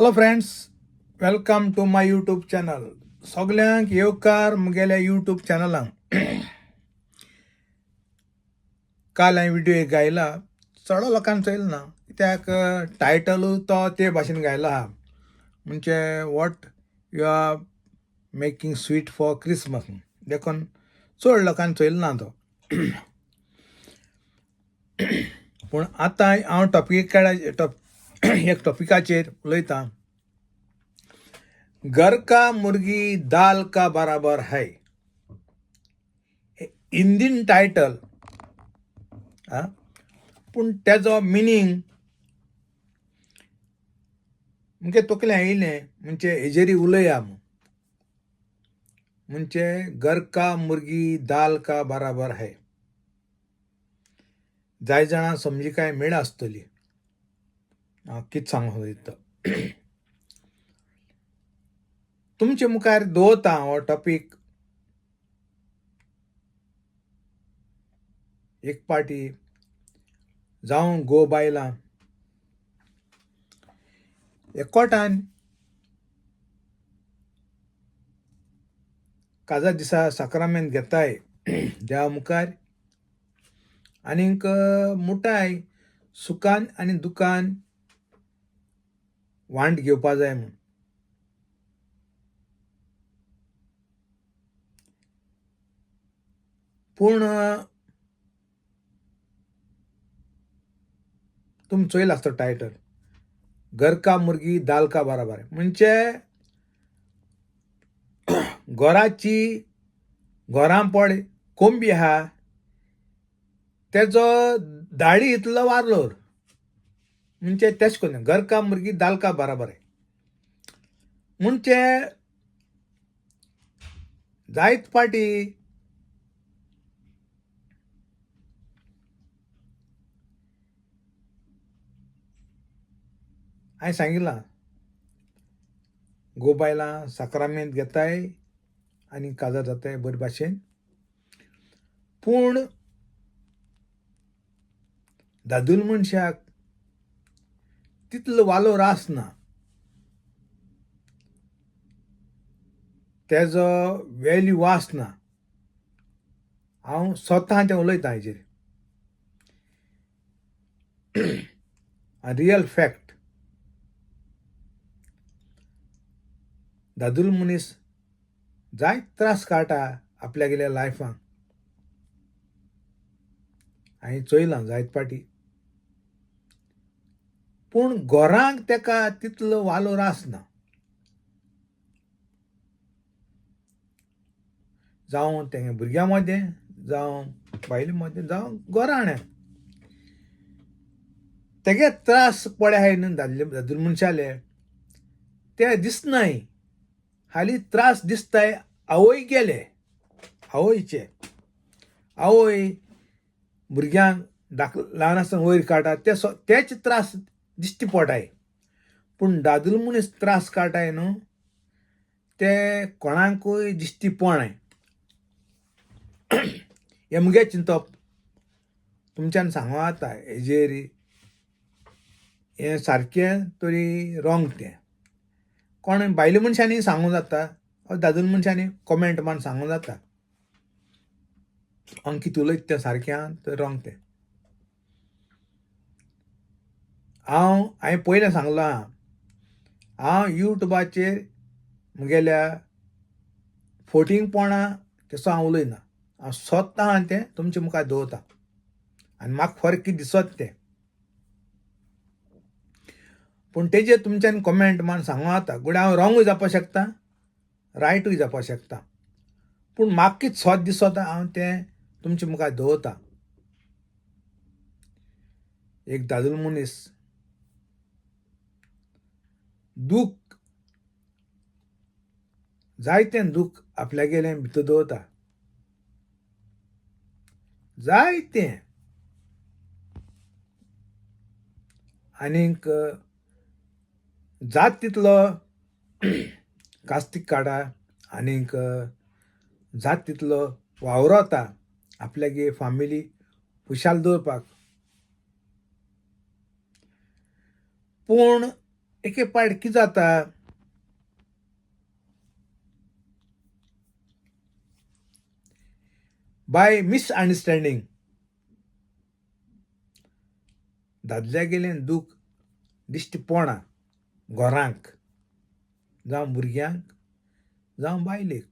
Hello friends, welcome to my YouTube channel. सगळ्यांक येवकार मुगेल्या YouTube चॅनलांक. काल हांवें व्हिडिओ एक गायला, चड लोकांक चोयल ना, कित्याक टायटलूय तो ते भाशेन गायलो आहा, म्हणजे what you are making sweet for Christmas. देखून चड लोकांक चोयल ना तो. पूण आतां हांव एक टॉपिकाचेर उलयतां. घर का मुर्गी दाल का बराबर है, हिंदीन टायटल. पूण तेजो मिनींग म्हणजे तकलें येयलें, म्हणजे हेजेरी उलया म्हणजे घर का मुर्गी दाल का बराबर है. जाय जाणां समजिकाय मेळ आसतली. हांव कितें सांगूंक सोदता तुमचे मुखार दवरता हो टॉपीक. एक पाटी जावं गो बायलां एकवटान काजा दिसा साक्रामेंत घेताय देवा मुखार, आनीक मुठाय सुखान आनी दुखान वांट घेवपा जाय म्हूण. पूण तुमी चोयला आसतो टायटल, घर का मुर्गी दाल का बराबर. म्हणजे घरां पड कोंबी आहा तेजो दाळी इतलो वारलोर, म्हणजे तेश कोन्न घर का मुर्गी दाल का बराबर आहे. म्हणजे जायत पाटी हांवें सांगितलां गो बायलां साक्रामेंत घेताय आनी काजार जाताय बरे भाशेन. पूण दादूल मनशाक तितलो वालोर आसना, तेजो वेल्यू आसना. हांव स्वता तें उलयतां हेजेर. Real fact. दादूल मनीस जायत त्रास काडटा आपल्यागेल्या लायफान. हांवें चोयलां जायत पाटी. पूण घरांक तेका तितलो वालोर आसना. जावं तेंगे भुरग्यां मदें, जावं बायले मदें, जावं घराण्या. तेगे त्रास पडे आहाय न्हू दादूल मनशाले, ते दिसनाय. हालीं त्रास दिसताय आवय गेले, आवयचे. आवय भुरग्यांक ल्हान आसतना वयर काडटा, तेच त्रास दिश्टी पडटाय. पूण दादूल मनीस त्रास काडटाय न्हू, ते कोणाकूय दिश्टी पडनाय. हें मुगे चिंतप तुमच्यान सांगो जाता. हेजेर हें सारकें तरी रोंग तें कोण बायले मनशांनी सांगूं जाता, दादूल मनशांनी कॉमेंट मारून सांगूं जाता. हांव कितें उलयता तें सारकें आहा तर रोंग तें. हांवें पयलें सांगलां आहा, हांव यूट्यूबाचेर मुगेल्या फोटींगपणा तसो हांव उलयना. हांव स्वता आहा तें तुमचे मुखार दवरतां आनी म्हाका फरक कितें दिसत तें. पूण तेजेर तुमच्यान कॉमेंट मारून सांगो जाता. घडये हांव रोंगूय जावपाक शकता, रायटूय जावपाक शकता. पूण म्हाका कितें सोत दिसता हांव तें तुमचे मुखार दवरतां. एक दादूल मनीस दूख, जायतें दूख आपल्यागेलें भितर दवरता. जायतें. आनीक जात तितलो कास्तीक काडा, आनीक जात तितलो वावरता आपल्यागे फामिली खुशाल दवरपाक. पूण एके पाट कितें जाता, बाय मिसअंडरस्टँडींग दादल्या गेलें दूख दिश्टी पडना घरांक, जावं भुरग्यांक, जावं बायलेक.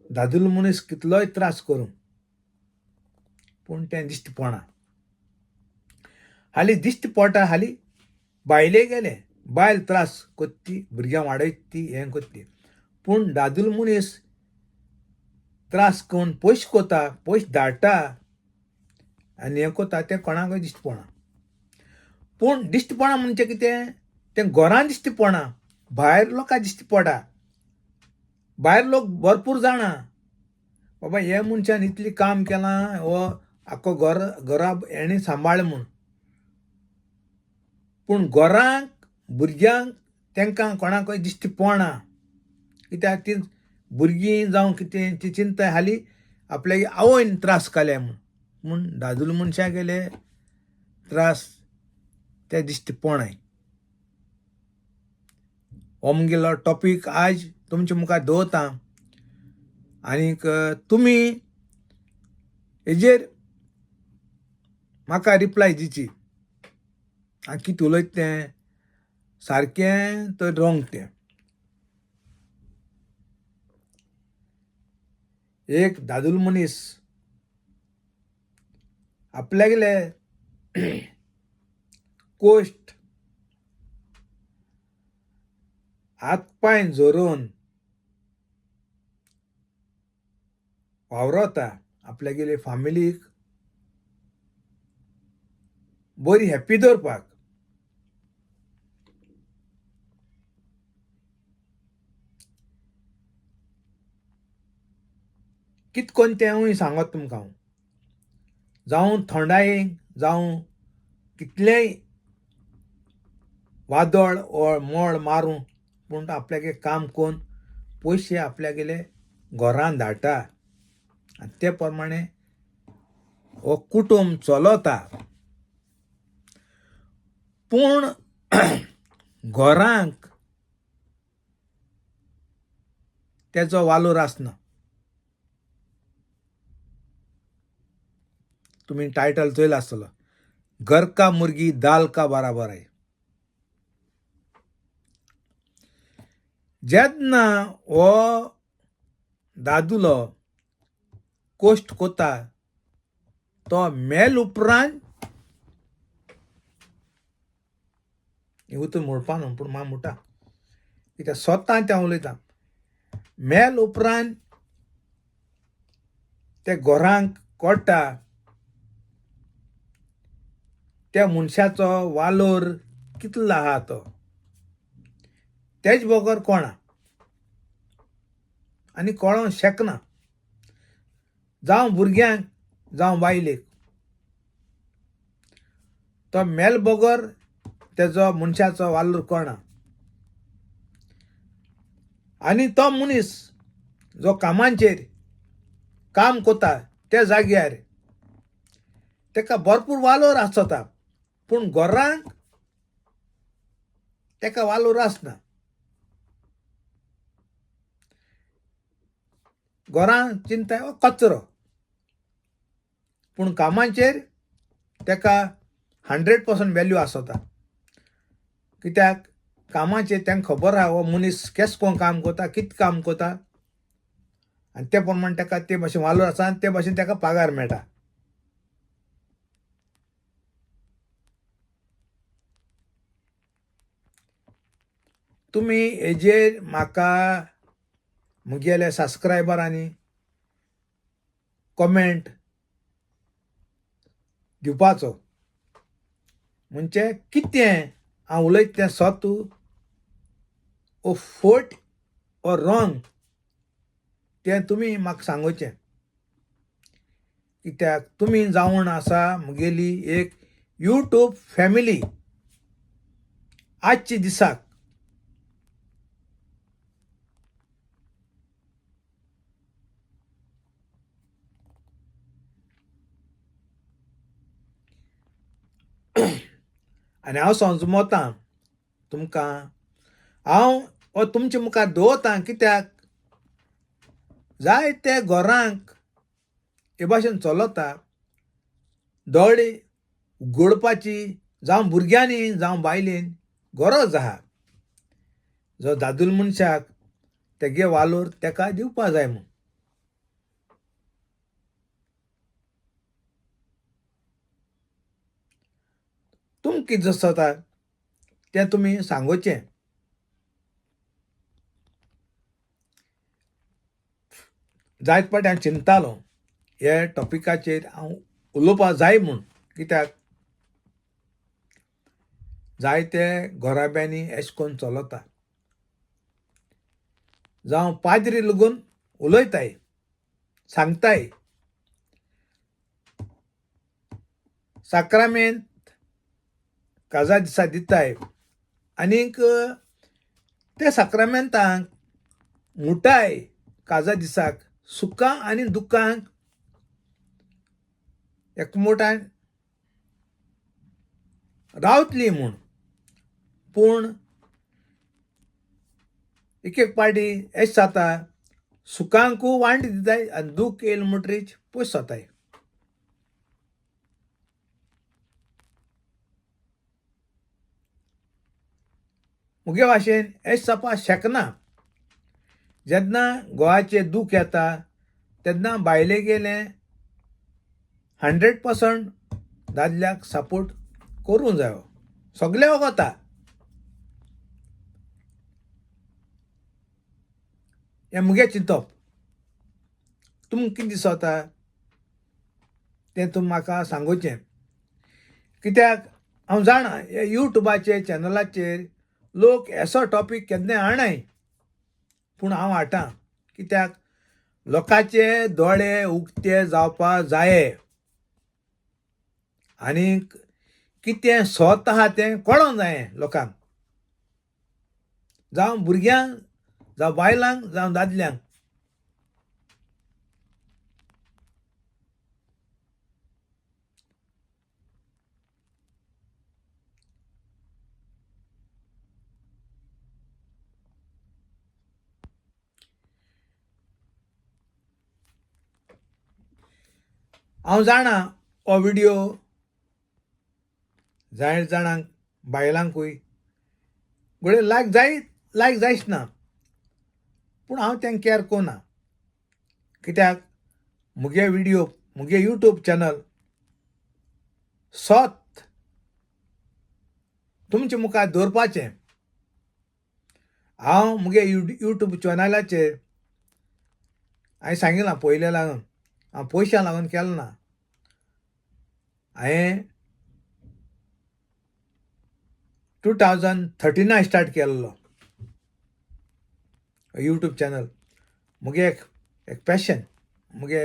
दादलो मनीस कितलोय त्रास करूं पूण तें दिश्टी पडना. हालीं दिश्टी पडटा, हालीं बायले गेले, बायल त्रास कोत्ती, भुरग्यां वाडयती, हें कोत्ती. पूण दादलो मनीस त्रास करून पयशे कोता, पयशे धाडटा आनी हें कोता, तें कोणाकय दिश्टी पडना. पूण दिश्टी पडना म्हणजे कितें, तें घरांत दिश्टी पडना, भायर लोकांक दिश्टी पडटा. भायर लोक भरपूर जाणा बाबा हे मनशान इतली काम केलां, हो आख्खो घरा हेणें सांबाळ्ळें म्हूण. पूण घरांक, भुरग्यांक तेंकां कोणाकय दिश्टी पडना. कित्याक ती भुरगीं जावं कितें ती चिंता हालीं आपल्या आवयन त्रास केले म्हूण दादलो मनशाक गेले त्रास ते दिश्टी पडनाय. हो मुगेलो टॉपीक आज तुमच्या मुखार दवरतां. आनीक तुमी हेजेर म्हाका रिप्लाय दिवची. हांव कितें उलयता तें सारकें तर रॉंग तें. एक दादलो मनीस आपल्यागेले कोश्ट हात पांय जोडून वावरता आपल्यागेले फामिलीक बरी हॅप्पी दवरपाक. कितें कोन्न तेंवूय सांगत तुमकां हांव. जावं थंडायेक, जावं कितलेंय वादळ ओर मोड मारूं, पूण आपल्यागे काम करून पयशे आपल्यागेले घरांत धाडटा आनी ते प्रमाणें हो कुटूंब चलता. पूण घरांक तेजो वालोर आसना. तुमी टायटल चोयला आसतलो, घर का मुर्गी दाल का बराबर आहे. जेन्ना हो दादलो कोश्ट कोता तो मेल उपरांत उतर म्हणपा न्हू पूण म्हाका म्हणटा कित्याक स्वता तें उलयता. मेल उपरांत ते घरांक कोडटा त्या मनशाचो वालोर कितलो आहा तो तेज बगर कोणा आनी कळोंक शकना. जावं भुरग्यांक, जावं बायलेक तो मेल बगर तेजो मनशाचो वालोर कळना. आनी तो मनीस जो कामांचेर काम कोता त्या जाग्यार तेका भरपूर वालोर आसता, पूण घरांक तेका वालोर आसना. घरांत चिंता हो कचरो, पूण कामांचेर तेका 100% व्हॅल्यू आसता. कित्याक कामाचेर तेंकां खबर आहा हो मनीस केस कोन्न काम कोता, कितें काम कोता आनी ते प्रमाणे तेका ते भाशेन वालोर आसा आनी ते भाशेन तेका पगार मेळटा. तुमी हेजेर म्हाका मुगेल्या सबस्क्रायबरांनी कॉमेंट दिवपाचो. म्हणजे कितें हांव उलयता तें सोत ओ फोट ओ रॉंग तें तुमी म्हाका सांगोचें. कित्याक तुमी जावन आसा मुगेली एक यूट्यूब फॅमिली. आजच्या दिसाक आनी हांव समजमोतां तुमकां, हांव हो तुमचे मुखार दवरतां, कित्याक जायते घरांक हे भाशेन चलता. दोळे उगडपाची जावं भुरग्यांनी जावं बायलेन गरज आहा. जो दादूल मनशाक तेगे वालोर तेका दिवपा जाय म्हूण. तुमकां कितें दिसता तें तुमी सांगोचें. जायते फावटी हांव चिंततालों हे टॉपिकाचेर हांव उलोवपा जाय म्हूण, कित्याक जायते घोराब्यांनी अशें करून चलता. जावं पाद्री लेगून उलयताय, सांगताय, साक्रामेंत काजा दिसा दिताय, आनीक ते साक्रामेंतांक मुटाय काजा दिसाक सुखां आनी दुखांक एकमुठान रावतली म्हूण. पूण एक पाटी अशें जाता, सुखांकूय वांट दिताय आनी दूख येयलें म्हणटरीच पयस जाताय. मुगे भाशेन अशें जावपा शकना. जेन्ना घोवाचें दूख येता तेन्ना बायले गेलें 100% दादल्याक सपोर्ट करूंक जायो. सगळे वगता. हें मुगे चिंतप. तुमकां कितें दिसता तें तुमी म्हाका सांगोचें. कित्याक हांव जाणा हे यूट्यूबाचेर चॅनलाचेर लोक असो टॉपीक केन्ना हाडनाय, पूण हांव हाडटां. कित्याक लोकांचे दोळे उक्ते जावपा जाये आनीक कितें सत आहा तें कळोंक जायें लोकांक, जावं भुरग्यांक जावं बायलांक जावं दादल्यांक. हांव जाणा हो व्हिडियो जायत जाणांक बायलांकूय घडये लायक जायच ना, पूण हांव तें केअर कोना. कित्याक मुगे व्हिडियो मुगे यूट्यूब चॅनल सोत तुमचे मुखार दवरपाचें. हांव मुगे यूट्यूब चॅनलाचेर हांवें सांगिलां पयले लागून हांव पयशां लागून केलो ना. हांवें 2013 स्टार्ट केल्लो यूट्यूब चॅनल. मुगे एक पॅशन, मुगे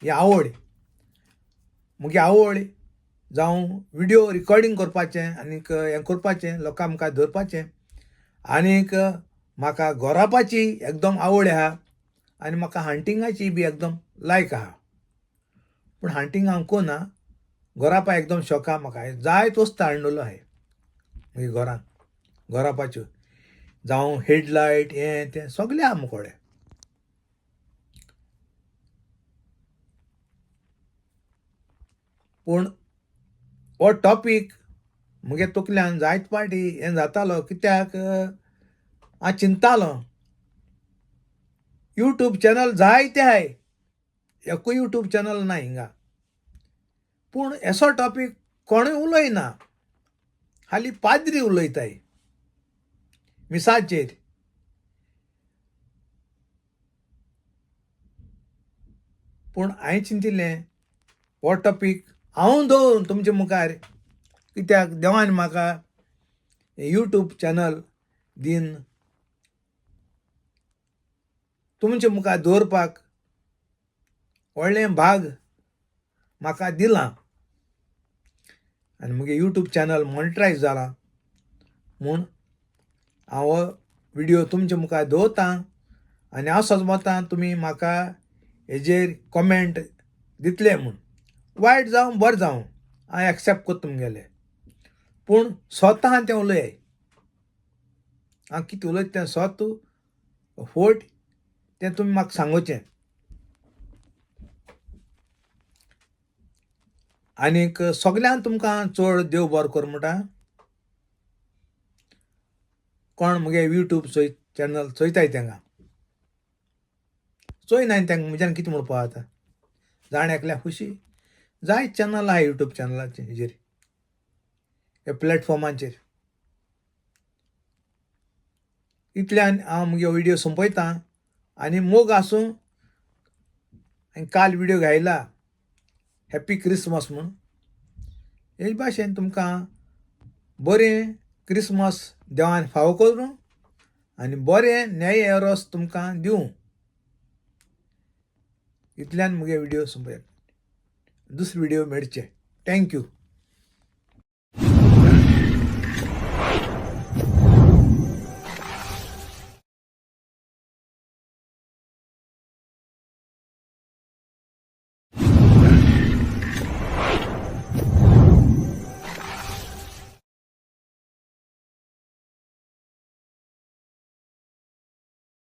ही आवड. मुगे आवड जावं व्हिडियो रिकॉर्डिंग करपाचें आनीक हें करपाचें, लोकां मुखार दवरपाचें. आनीक म्हाका गरोवपाची एकदम आवड आहा आनी म्हाका हंटिंगाची बी एकदम लायक आहा. पूण हंटींग हांव कोना, गरोवपा एकदम शॉक आहा म्हाका. हांवें जायत वस्तू हाडलेल्यो आहाय मुगे घरांत गरोवपाच्यो, जावं हेडलायट हें तें सगळें आहा मुकोडे. पूण हो टॉपीक मुगे तकल्यान जायत पाटी हें जातालो. कित्याक हांव चिंततालों यूट्यूब चॅनल जायते आहाय, एकूय यूट्यूब चॅनल ना हिंगा, पूण असो टॉपीक कोणूय उलयना. हाली पाद्री उलयताय मिसाचेर. पूण हांवें चिंतिल्लें हो टॉपीक हांव दवरून तुमचे मुखार, कित्याक देवान म्हाका यूट्यूब चॅनल दिन तुमचे मुखार दवरपाक व्हडलें भाग म्हाका दिलां. आनी मुगे यूट्यूब चॅनल मॉनिटायज जालां म्हूण हांव हो व्हिडियो तुमचे मुखार दवरतां. आनी हांव समजतां तुमी म्हाका हेजेर कॉमेंट दितले म्हूण. वायट जावं बरें जावं हांव एक्सेप्ट करता तुमगेलें. पूण स्वता तें उलय हांव कितें उलयता तें स्वत फोट तें तुमी म्हाका सांगोचें. आनीक सगळ्यांक तुमकां चड देव बरो कर म्हणटा. कोण मुगे यूट्यूब चॅनल चोयताय तेंगा चोयनाय तेंका म्हज्यान कितें म्हणपा आतां. जाण एकल्या खुशी जाय चॅनल आहा यूट्यूब चॅनलाचेर हेजेर ह्या प्लॅटफॉर्माचेर. इतल्यान हांव मुगे विडियो सोंपयतां आनी मोग आसूं. हांवें काल विडियो घायला हॅप्पी क्रिसमस म्हूण. हे भाशेन तुमकां बरें क्रिसमस देवान फावो करूं आनी बरें न्याय येरोस तुमकां दिवं. इतल्यान मुगे विडियो सोंपयता. दुसरो विडियो मेळचे. थँक्यू.